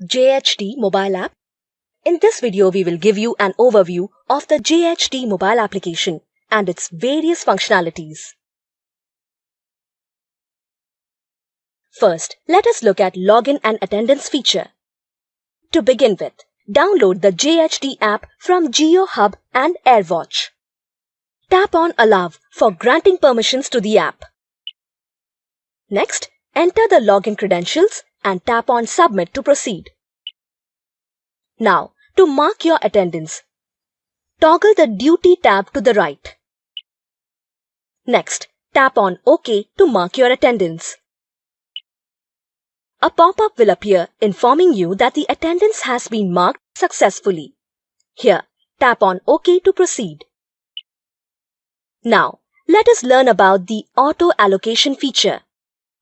JHD mobile app. In this video, we will give you an overview of the JHD mobile application and its various functionalities. First, let us look at login and attendance feature. To begin with, download the JHD app from Jio Hub and AirWatch. Tap on Allow for granting permissions to the app. Next, enter the login credentials and tap on Submit to proceed. Now, to mark your attendance, toggle the Duty tab to the right. Next, tap on OK to mark your attendance. A pop-up will appear informing you that the attendance has been marked successfully. Here, tap on OK to proceed. Now, let us learn about the auto allocation feature.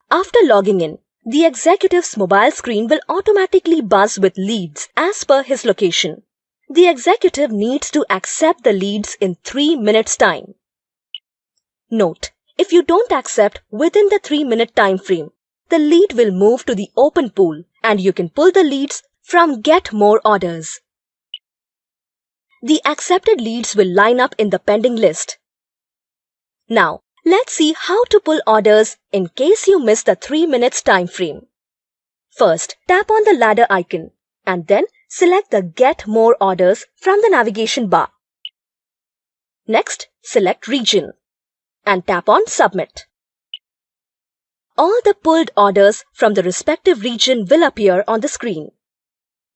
After logging in, the executive's mobile screen will automatically buzz with leads as per his location. The executive needs to accept the leads in 3 minutes time. Note, if you don't accept within the 3-minute time frame, the lead will move to the open pool and you can pull the leads from Get More Orders. The accepted leads will line up in the pending list. Now, let's see how to pull orders in case you miss the 3 minutes time frame. First, tap on the ladder icon and then select the Get More Orders from the navigation bar. Next, select Region and tap on Submit. All the pulled orders from the respective region will appear on the screen.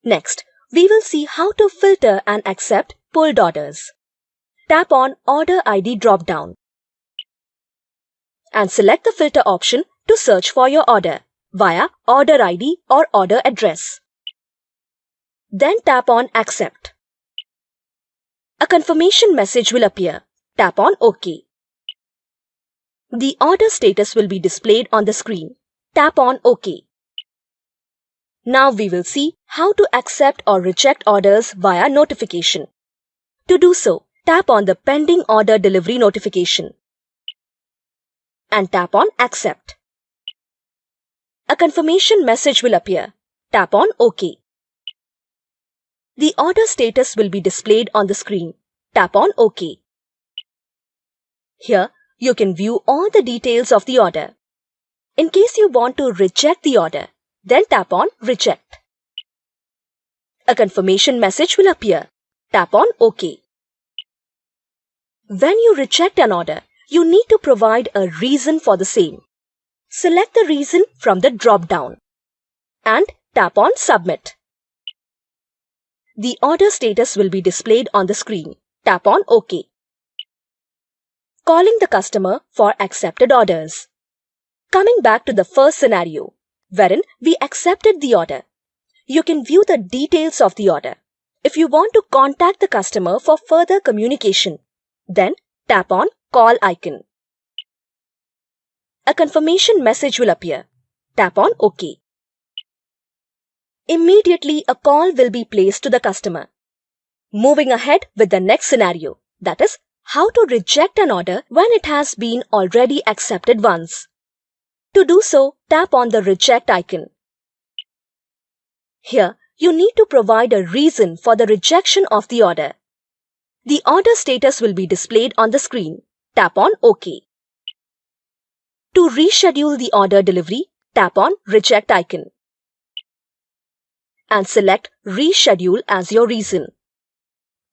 Next, we will see how to filter and accept pulled orders. Tap on Order ID drop-down and select the filter option to search for your order via order ID or order address. Then tap on Accept. A confirmation message will appear. Tap on OK. The order status will be displayed on the screen. Tap on OK. Now we will see how to accept or reject orders via notification. To do so, tap on the Pending Order Delivery notification and tap on Accept. A confirmation message will appear. Tap on OK. The order status will be displayed on the screen. Tap on OK. Here, you can view all the details of the order. In case you want to reject the order, then tap on Reject. A confirmation message will appear. Tap on OK. When you reject an order, you need to provide a reason for the same. Select the reason from the drop-down and tap on Submit. The order status will be displayed on the screen. Tap on OK. Calling the customer for accepted orders. Coming back to the first scenario, wherein we accepted the order, you can view the details of the order. If you want to contact the customer for further communication, then tap on Call icon. A confirmation message will appear. Tap on OK. Immediately, a call will be placed to the customer. Moving ahead with the next scenario, that is, how to reject an order when it has been already accepted once. To do so, tap on the Reject icon. Here, you need to provide a reason for the rejection of the order. The order status will be displayed on the screen. Tap on OK. To reschedule the order delivery, tap on Reject icon and select Reschedule as your reason.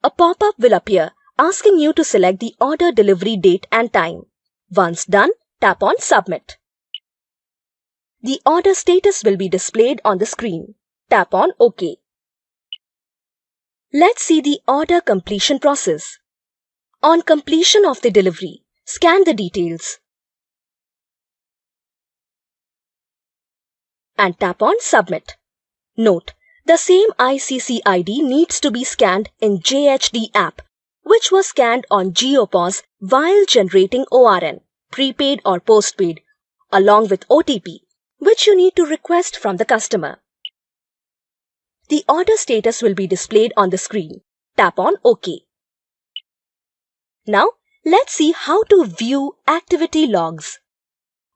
A pop-up will appear asking you to select the order delivery date and time. Once done, tap on Submit. The order status will be displayed on the screen. Tap on OK. Let's see the order completion process. On completion of the delivery, scan the details and tap on Submit. Note, the same ICC ID needs to be scanned in JHD app, which was scanned on JioPOS while generating ORN, prepaid or postpaid, along with OTP, which you need to request from the customer. The order status will be displayed on the screen. Tap on OK. Now, let's see how to view activity logs.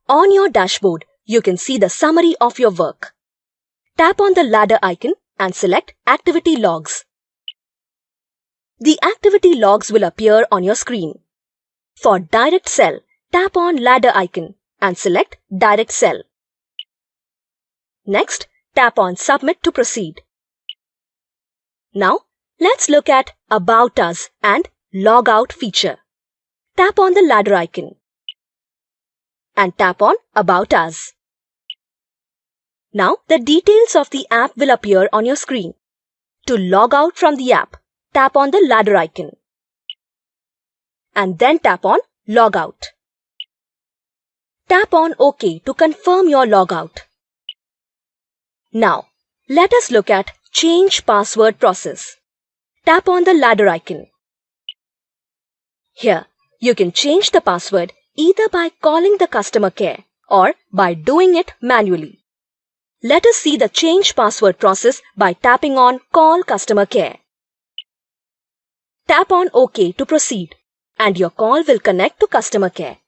On your dashboard, you can see the summary of your work. Tap on the ladder icon and select Activity Logs. The activity logs will appear on your screen. For Direct Cell, tap on ladder icon and select Direct Cell. Next, tap on Submit to proceed. Now, let's look at About Us and Log Out feature. Tap on the ladder icon and tap on About Us. Now, the details of the app will appear on your screen. To log out from the app, tap on the ladder icon and then tap on Log Out. Tap on OK to confirm your logout. Now, let us look at Change Password process. Tap on the ladder icon. Here, you can change the password either by calling the customer care or by doing it manually. Let us see the change password process by tapping on Call Customer Care. Tap on OK to proceed, and your call will connect to customer care.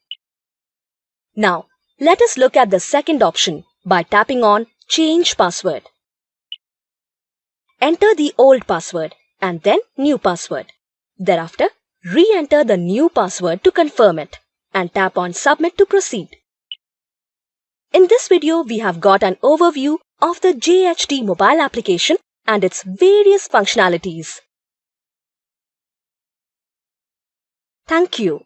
Now, let us look at the second option by tapping on Change Password. Enter the old password and then new password. Thereafter, re-enter the new password to confirm it and tap on Submit to proceed. In this video, we have got an overview of the JHT mobile application and its various functionalities. Thank you.